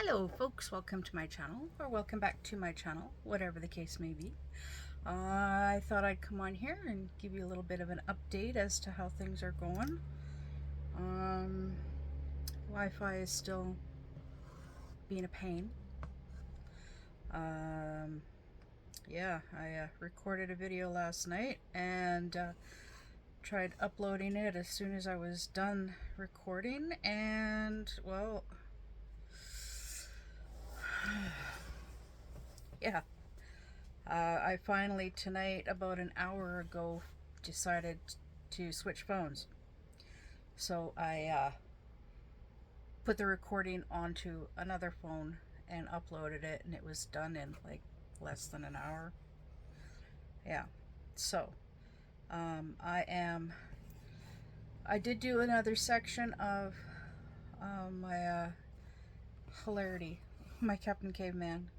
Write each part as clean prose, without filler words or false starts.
Hello folks, welcome to my channel, or welcome back to my channel, whatever the case may be. I thought I'd come on here and give you a little bit of an update as to how things are going. Wi-Fi is still being a pain. Yeah, I recorded a video last night and tried uploading it as soon as I was done recording, and well, yeah. I finally tonight, about an hour ago, decided to switch phones. So I put the recording onto another phone and uploaded it, and it was done in like less than an hour. Yeah. So I did do another section of my hilarity, my Captain Caveman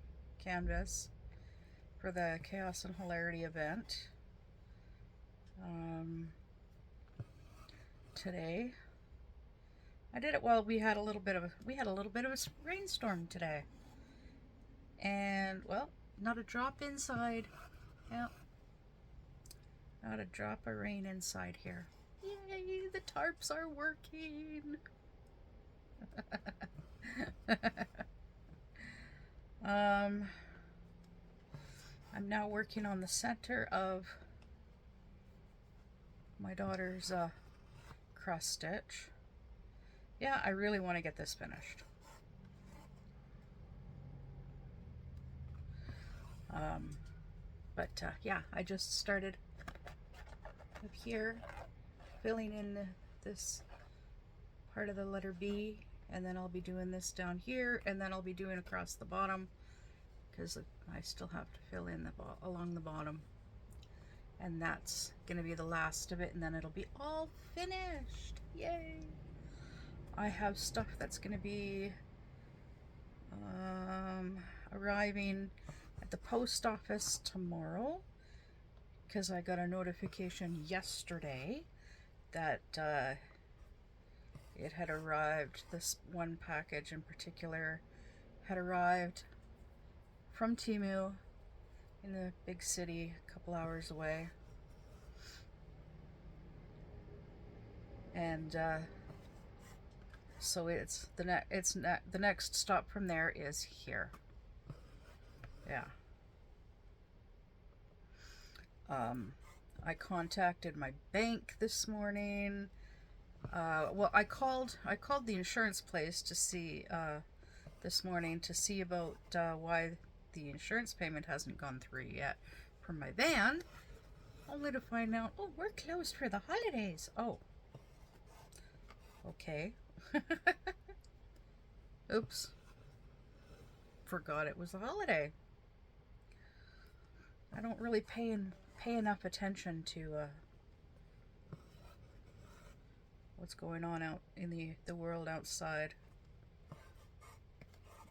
canvas for the Chaos and Hilarity event today. I did it while we had a little bit of a rainstorm today, and well, not a drop inside. Yeah, not a drop of rain inside here. Yay! The tarps are working. I'm now working on the center of my daughter's cross stitch. Yeah, I really want to get this finished. But yeah, I just started up here filling in this part of the letter B, and then I'll be doing this down here, and then I'll be doing across the bottom because I still have to fill in along the bottom, and that's gonna be the last of it, and then it'll be all finished. Yay! I have stuff that's gonna be arriving at the post office tomorrow, because I got a notification yesterday that it had arrived. This one package in particular had arrived from Temu in the big city, a couple hours away, and so the next stop from there is here. Yeah. I contacted my bank this morning. Well, I called the insurance place to see this morning to see about why the insurance payment hasn't gone through yet for my van, only to find out, oh, we're closed for the holidays. Oh, okay. Oops, forgot it was a holiday. I don't really pay enough attention to what's going on out in the world outside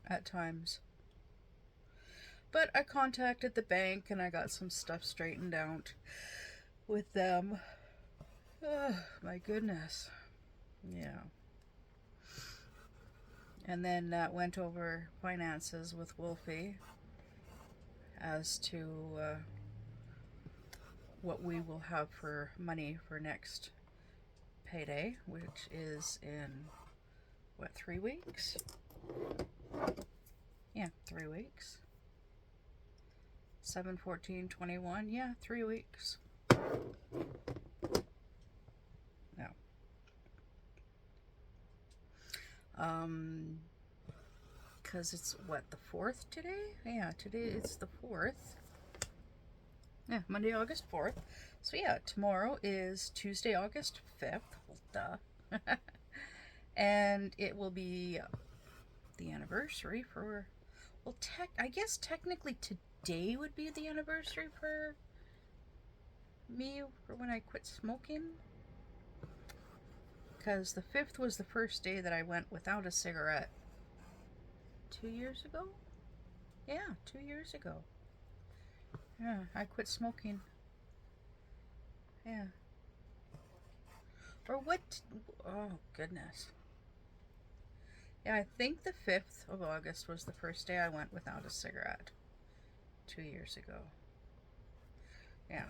at times. But I contacted the bank and I got some stuff straightened out with them. Oh, my goodness. Yeah. And then went over finances with Wolfie as to what we will have for money for next payday, which is in, what, 3 weeks? Yeah, 3 weeks. 7/14/21. Yeah, 3 weeks. No. Because it's, what, the 4th today? Yeah, today it's the 4th. Yeah, Monday, August 4th. So yeah, tomorrow is Tuesday, August 5th. Well, duh. And it will be the anniversary for, well, I guess technically today would be the anniversary for me, for when I quit smoking. Because the 5th was the first day that I went without a cigarette. 2 years ago? Yeah, 2 years ago. Yeah, I quit smoking. Yeah. Or what? Oh, goodness. Yeah, I think the 5th of August was the first day I went without a cigarette 2 years ago. Yeah.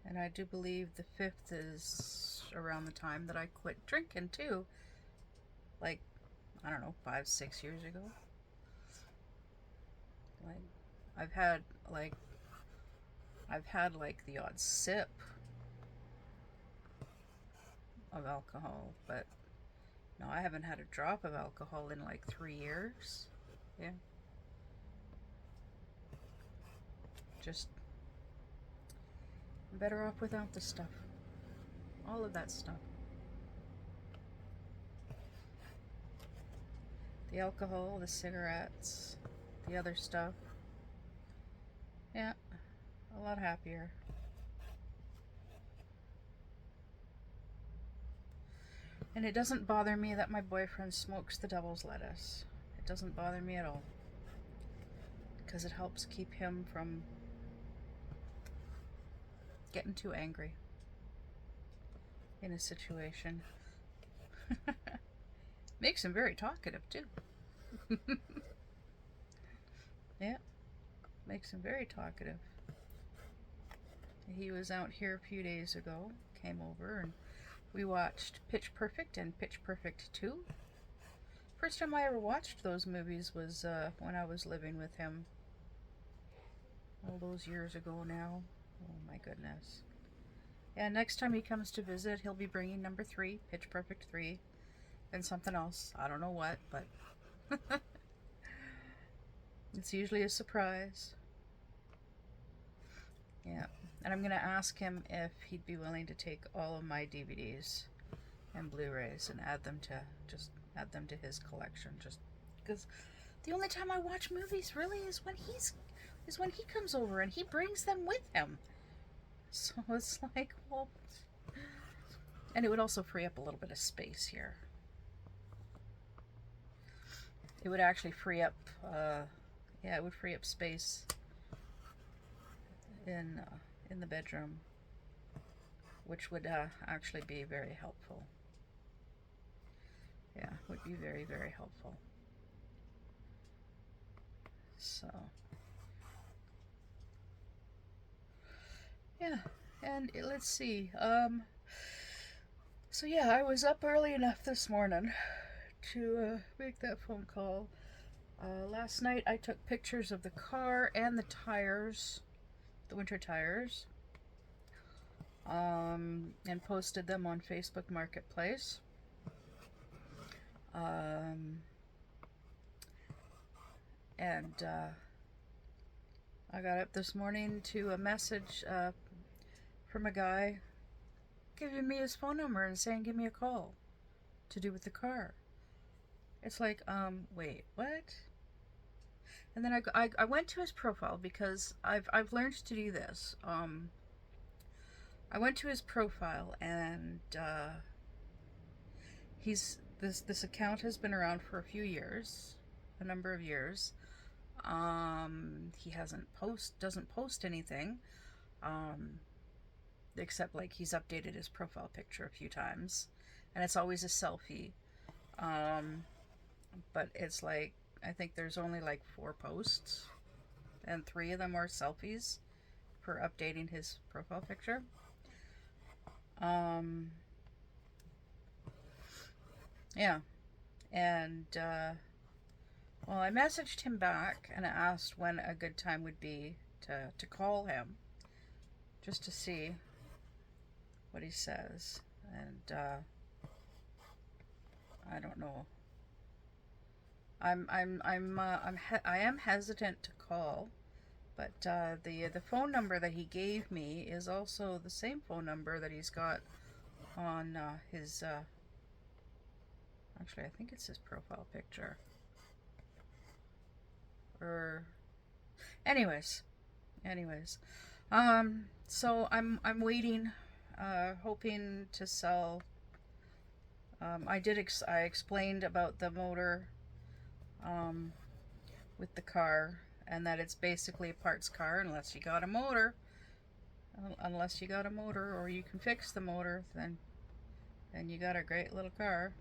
And I do believe the 5th is around the time that I quit drinking too. Like, I don't know, 5, 6 years ago. Like, I've had like I've had like the odd sip of alcohol, but no, I haven't had a drop of alcohol in like 3 years. Yeah. Just better off without the stuff. All of that stuff. The alcohol, the cigarettes, the other stuff. Yeah, a lot happier. And it doesn't bother me that my boyfriend smokes the devil's lettuce. It doesn't bother me at all. Because it helps keep him from getting too angry in a situation. Makes him very talkative too. Yeah, makes him very talkative. He was out here a few days ago, came over, and we watched Pitch Perfect and Pitch Perfect 2. First time I ever watched those movies was when I was living with him. All those years ago now. Oh my goodness. Yeah, next time he comes to visit, he'll be bringing number 3, Pitch Perfect 3, and something else. I don't know what, but it's usually a surprise. Yeah, and I'm going to ask him if he'd be willing to take all of my DVDs and Blu-rays and add them to his collection, just because the only time I watch movies really is when he comes over and he brings them with him. So it's like, well, and it would also free up a little bit of space here. It would actually free up, it would free up space in the bedroom, which would actually be very helpful. Yeah, would be very, very helpful. So, yeah, and let's see. So yeah, I was up early enough this morning to make that phone call. Last night I took pictures of the car and the tires, the winter tires, and posted them on Facebook Marketplace. And I got up this morning to a message from a guy giving me his phone number and saying give me a call to do with the car. It's like, wait, what? And then I went to his profile because I've learned to do this. I went to his profile and this account has been around for a few years, a number of years. He doesn't post anything, except like he's updated his profile picture a few times, and it's always a selfie. But it's like, I think there's only like 4 posts, and 3 of them are selfies for updating his profile picture. Yeah, and well, I messaged him back and asked when a good time would be to call him, just to see what he says. And I don't know. I am hesitant to call, but the phone number that he gave me is also the same phone number that he's got on his. Actually, I think it's his profile picture. Or, anyways. So I'm waiting, hoping to sell. I explained about the motor, with the car, and that it's basically a parts car unless you got a motor. Unless you got a motor or you can fix the motor, then you got a great little car.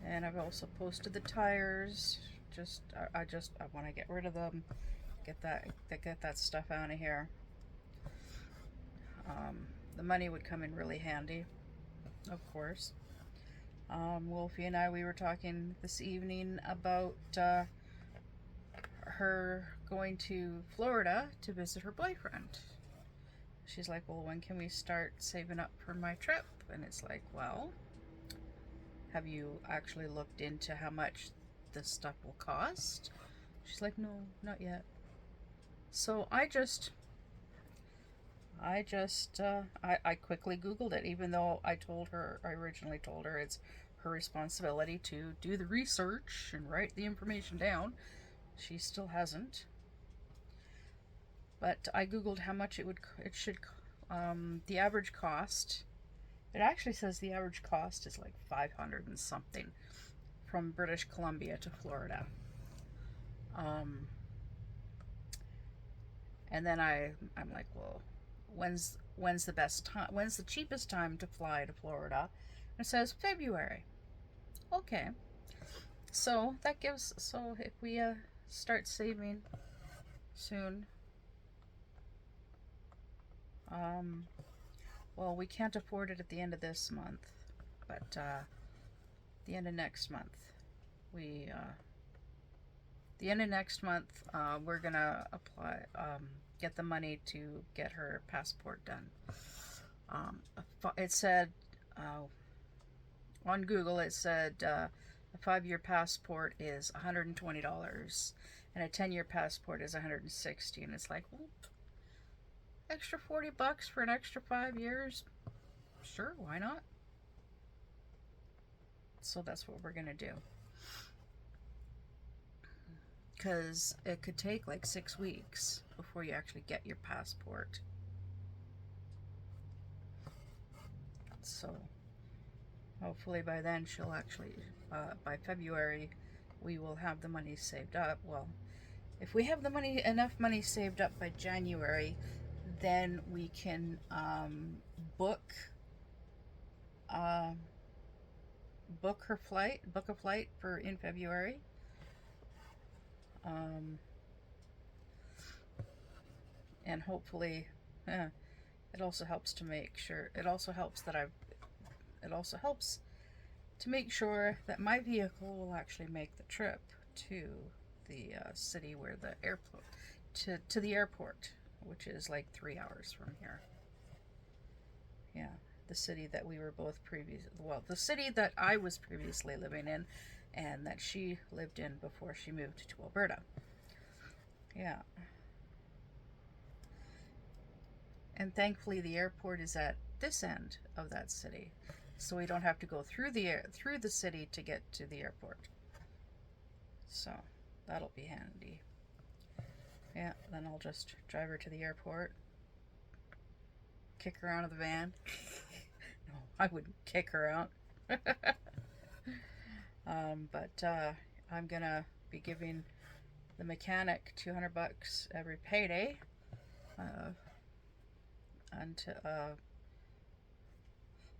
And I've also posted the tires. I want to get rid of them, get that stuff out of here. The money would come in really handy, of course. Wolfie and I, we were talking this evening about her going to Florida to visit her boyfriend. She's like, well, when can we start saving up for my trip? And it's like, well, have you actually looked into how much this stuff will cost? She's like, no, not yet. So I quickly Googled it, even though I originally told her it's her responsibility to do the research and write the information down. She still hasn't. But I Googled how much the average cost. It actually says the average cost is like 500 and something from British Columbia to Florida. And then I'm like, well, when's the best time? When's the cheapest time to fly to Florida? And it says February. Okay. So if we start saving soon, well, we can't afford it at the end of this month, but the end of next month, we're gonna apply, get the money to get her passport done. It said on Google, it said a 5-year passport is $120, and a 10-year passport is $160, and it's like, well, extra $40 for an extra 5 years? Sure, why not? So that's what we're gonna do. Because it could take like 6 weeks before you actually get your passport. So hopefully by then she'll actually, by February, we will have the money saved up. Well, if we have enough money saved up by January, then we can book a flight for in February. And hopefully, it also helps to make sure. It also helps to make sure that my vehicle will actually make the trip to the city where the airport to the airport, which is like 3 hours from here. Yeah, the city that we were both the city that I was previously living in, and that she lived in before she moved to Alberta. Yeah. And thankfully the airport is at this end of that city, so we don't have to go through the city to get to the airport. So that'll be handy. Yeah, then I'll just drive her to the airport, kick her out of the van. No, I wouldn't kick her out. But I'm gonna be giving the mechanic $200 every payday.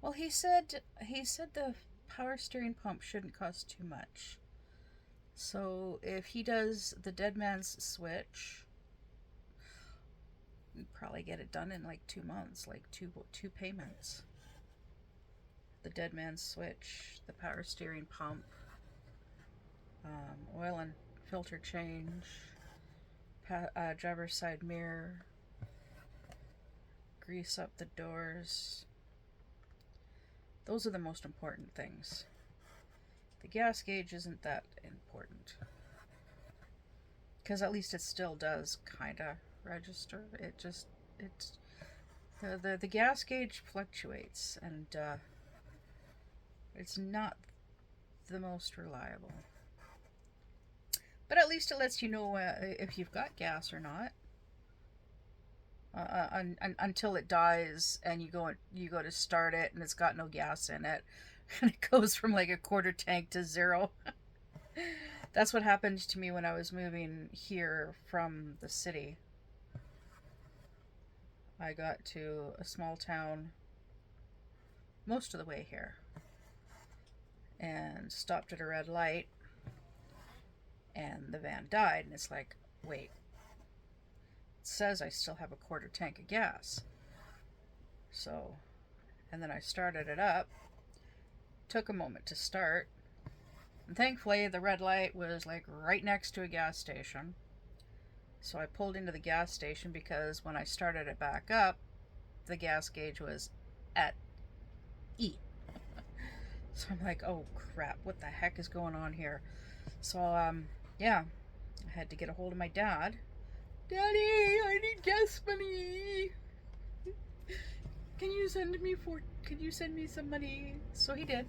Well, he said the power steering pump shouldn't cost too much. So if he does the dead man's switch, we'd probably get it done in like 2 months, like two payments. The dead man's switch, the power steering pump, oil and filter change, driver's side mirror, grease up the doors. Those are the most important things. The gas gauge isn't that important, because at least it still does kind of register. The gas gauge fluctuates, and it's not the most reliable. But at least it lets you know if you've got gas or not. Until it dies and you go to start it and it's got no gas in it, and it goes from like a quarter tank to 0. That's what happened to me when I was moving here from the city. I got to a small town most of the way here and stopped at a red light, and the van died. And it's like, wait, it says I still have a quarter tank of gas. So, and then I started it up, took a moment to start, and thankfully the red light was like right next to a gas station. So I pulled into the gas station because when I started it back up, the gas gauge was at E. So I'm like, oh crap, what the heck is going on here? So, yeah, I had to get a hold of my dad. Daddy, I need gas money. Can you send me some money? So he did.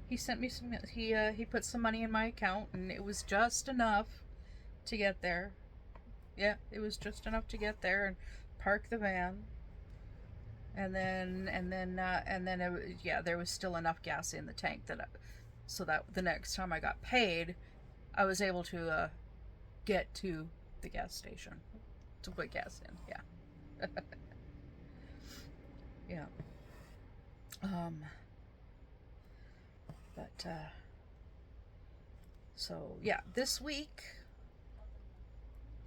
He sent me some, he put some money in my account, and it was just enough to get there. Yeah, it was just enough to get there and park the van. And then there was still enough gas in the tank so that the next time I got paid, I was able to get to the gas station to put gas in. Yeah. Yeah. But so yeah, this week,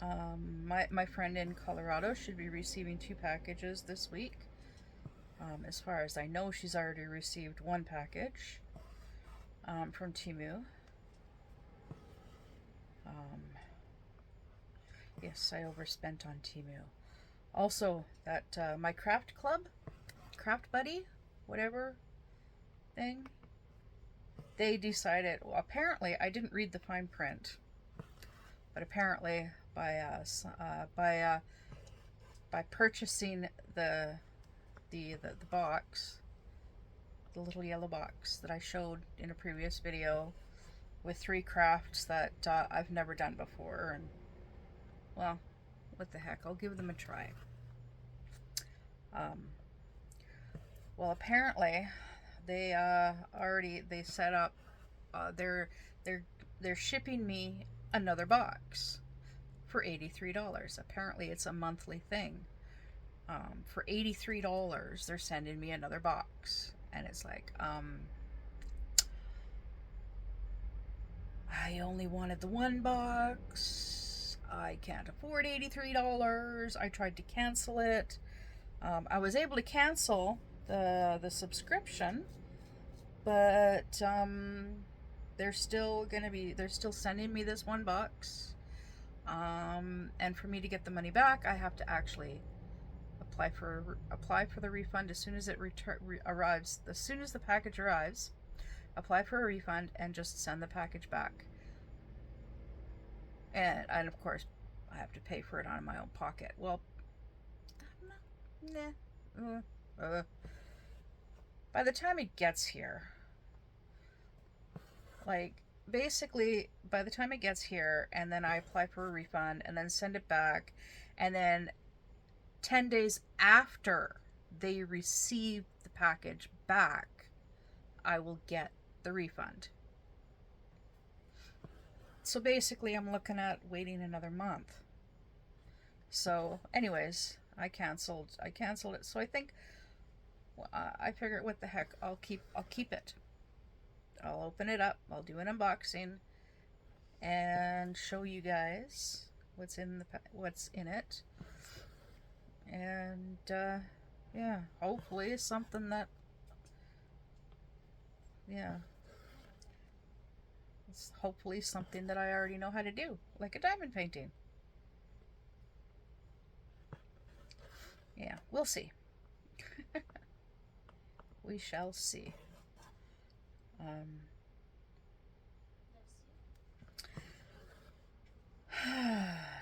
my friend in Colorado should be receiving 2 packages this week. As far as I know, she's already received 1 package from Temu. Yes, I overspent on Temu. Also, that my craft club, Craft Buddy, whatever thing, they decided, well, apparently I didn't read the fine print, but apparently by purchasing the box, the little yellow box that I showed in a previous video with 3 crafts that I've never done before, and well, what the heck, I'll give them a try. Well, apparently they they set up, they're shipping me another box for $83. Apparently it's a monthly thing. For $83 they're sending me another box, and it's like, I only wanted the 1 box. I can't afford $83. I tried to cancel it. I was able to cancel the subscription, but they're still sending me this 1 box. And for me to get the money back, I have to actually apply for the refund as soon as it arrives. As soon as the package arrives, apply for a refund and just send the package back. And of course, I have to pay for it out of my own pocket. Well, nah. By the time it gets here, like, basically, by the time it gets here, and then I apply for a refund, and then send it back, and then 10 days after they receive the package back, I will get the refund. So basically, I'm looking at waiting another month. So, anyways, I canceled it. So I think, I figured, what the heck, I'll keep it. I'll open it up. I'll do an unboxing and show you guys what's in it. And yeah, hopefully something that, yeah, it's hopefully something that I already know how to do, like a diamond painting. Yeah, we'll see. We shall see.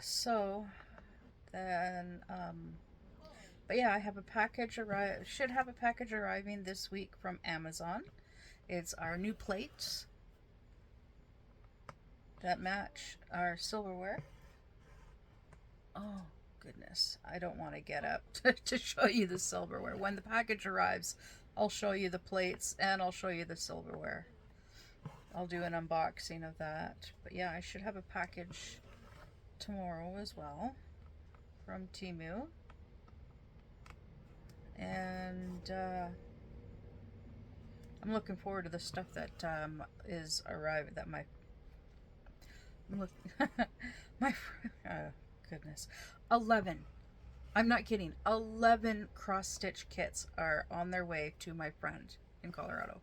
So then, but yeah, I have a package should have a package arriving this week from Amazon. It's our new plates that match our silverware. Oh goodness, I don't want to get up to show you the silverware. When the package arrives, I'll show you the plates and I'll show you the silverware. I'll do an unboxing of that. But yeah, I should have a package tomorrow as well from Temu. And I'm looking forward to the stuff that is arriving. That look, my oh, goodness, 11. I'm not kidding. 11 cross stitch kits are on their way to my friend in Colorado,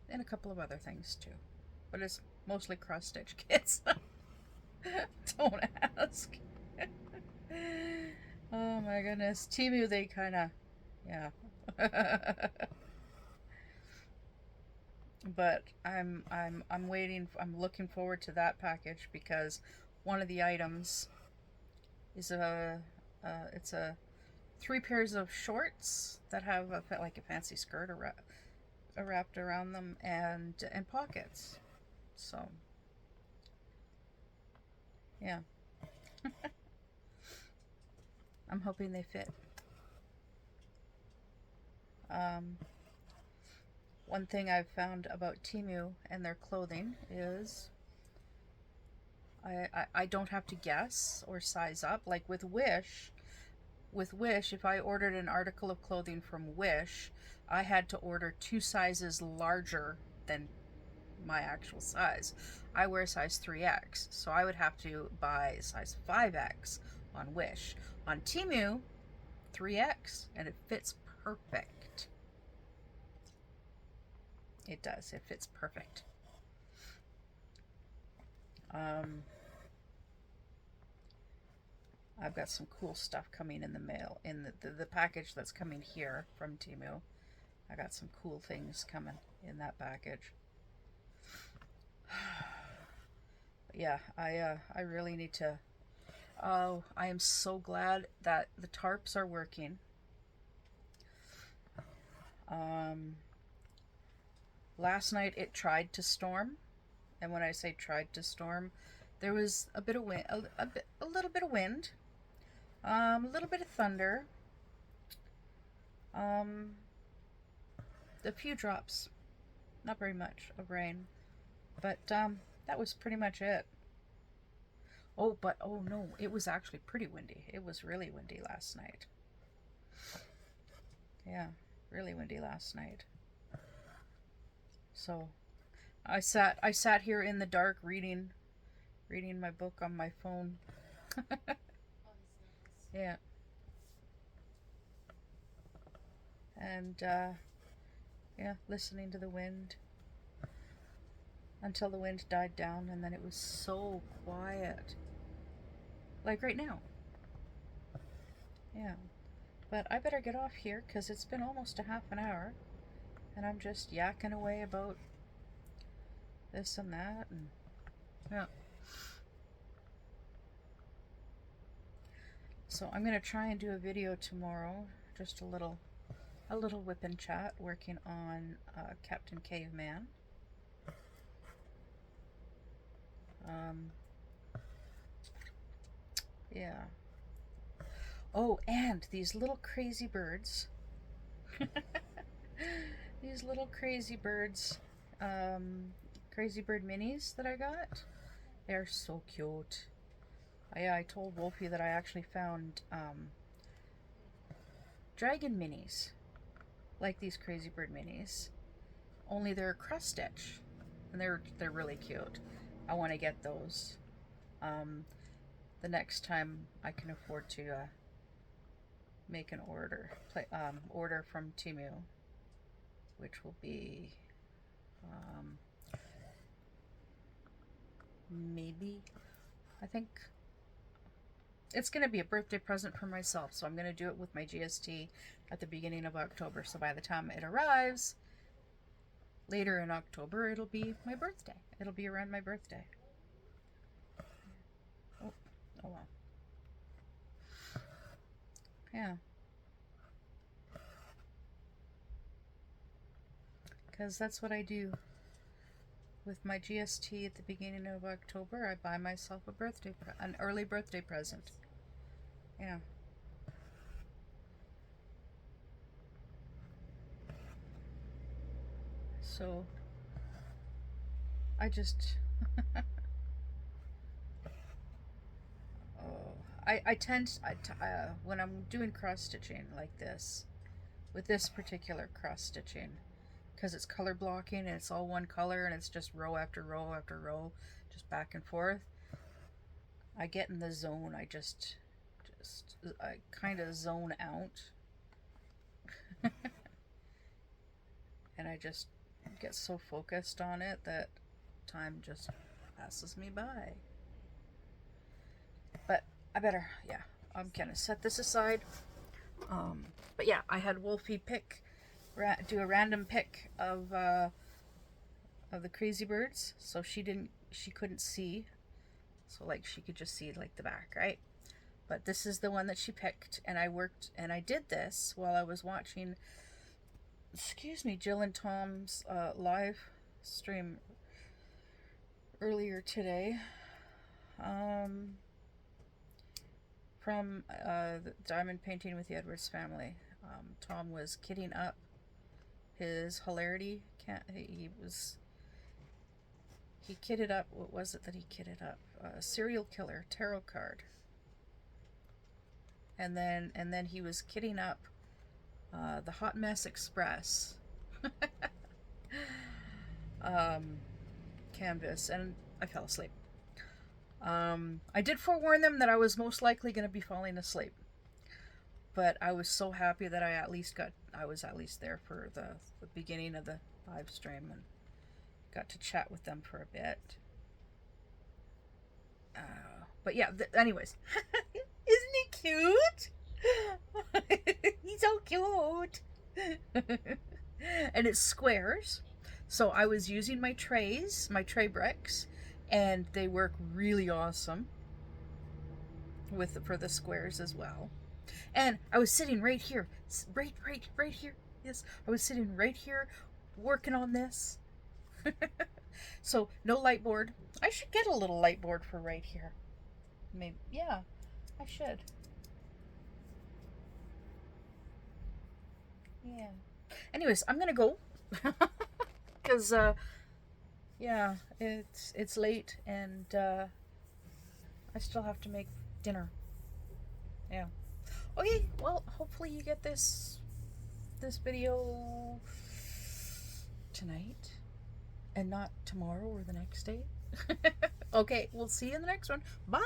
and a couple of other things too, but it's mostly cross stitch kits. Don't ask. Oh my goodness, Temu, they kind of, yeah. But I'm waiting. I'm looking forward to that package because one of the items is it's a 3 pairs of shorts that have like a fancy skirt wrapped around them and pockets. So yeah, I'm hoping they fit. Um, One thing I've found about Temu and their clothing is I don't have to guess or size up. Like with Wish, if I ordered an article of clothing from Wish, I had to order 2 sizes larger than my actual size. I wear size 3X, so I would have to buy size 5X on Wish. On Temu, 3X, and it fits perfect. It does. It fits perfect. I've got some cool stuff coming in the mail, in the package that's coming here from Temu. I got some cool things coming in that package. But yeah, I really need to. Oh, I am so glad that the tarps are working. Last night it tried to storm, and when I say tried to storm, there was a bit of wind, a little bit of wind, a little bit of thunder, um, a few drops, not very much of rain, but that was pretty much it. Oh, but oh no, it was actually pretty windy. It was really windy last night. Yeah, really windy last night. So I sat here in the dark reading my book on my phone. Yeah. And yeah, listening to the wind until the wind died down, and then it was so quiet. Like right now. Yeah. But I better get off here because it's been almost a half an hour, and I'm just yakking away about this and that, and yeah. So I'm gonna try and do a video tomorrow, just a little whip and chat, working on Captain Caveman. Yeah. Oh, and these little crazy birds. These little crazy birds, crazy bird minis that I got. They're so cute. I told Wolfie that I actually found dragon minis, like these crazy bird minis, only they're cross stitch, and they're really cute. I want to get those. The next time I can afford to make an order from Temu, which will be maybe, I think it's going to be a birthday present for myself, so I'm going to do it with my GST at the beginning of October. So by the time it arrives later in October, it'll be my birthday. It'll be around my birthday. Oh, oh well. Yeah. Because that's what I do. With my GST at the beginning of October, I buy myself an early birthday present. Yeah. So I just oh, I tend when I'm doing cross stitching like this, with this particular cross stitching, because it's color blocking and it's all one color and it's just row after row after row, just back and forth. I get in the zone. I kind of zone out. And I just get so focused on it that time just passes me by. But I better, yeah, I'm gonna set this aside. But yeah, I had Wolfie do a random pick of the Crazy Birds, so she couldn't see, so like she could just see like the back, right? But this is the one that she picked, and I did this while I was watching, excuse me, Jill and Tom's live stream earlier today. From the Diamond Painting with the Edwards Family. Tom was kidding up his hilarity. He kidded up, what was it that he kidded up? Serial killer tarot card. And then he was kidding up the Hot Mess Express canvas, and I fell asleep. I did forewarn them that I was most likely going to be falling asleep, but I was so happy that I was at least there for the beginning of the live stream and got to chat with them for a bit. But yeah, anyways, isn't he cute? He's so cute. And it's squares, so I was using my tray bricks, and they work really awesome for the squares as well. And I was sitting right here, right here. Yes, I was sitting right here working on this. So no light board. I should get a little light board for right here. Maybe, yeah, I should. Yeah. Anyways, I'm gonna go because yeah, it's late, and I still have to make dinner. Yeah. Okay, well, hopefully you get this video tonight and not tomorrow or the next day. Okay, we'll see you in the next one. Bye.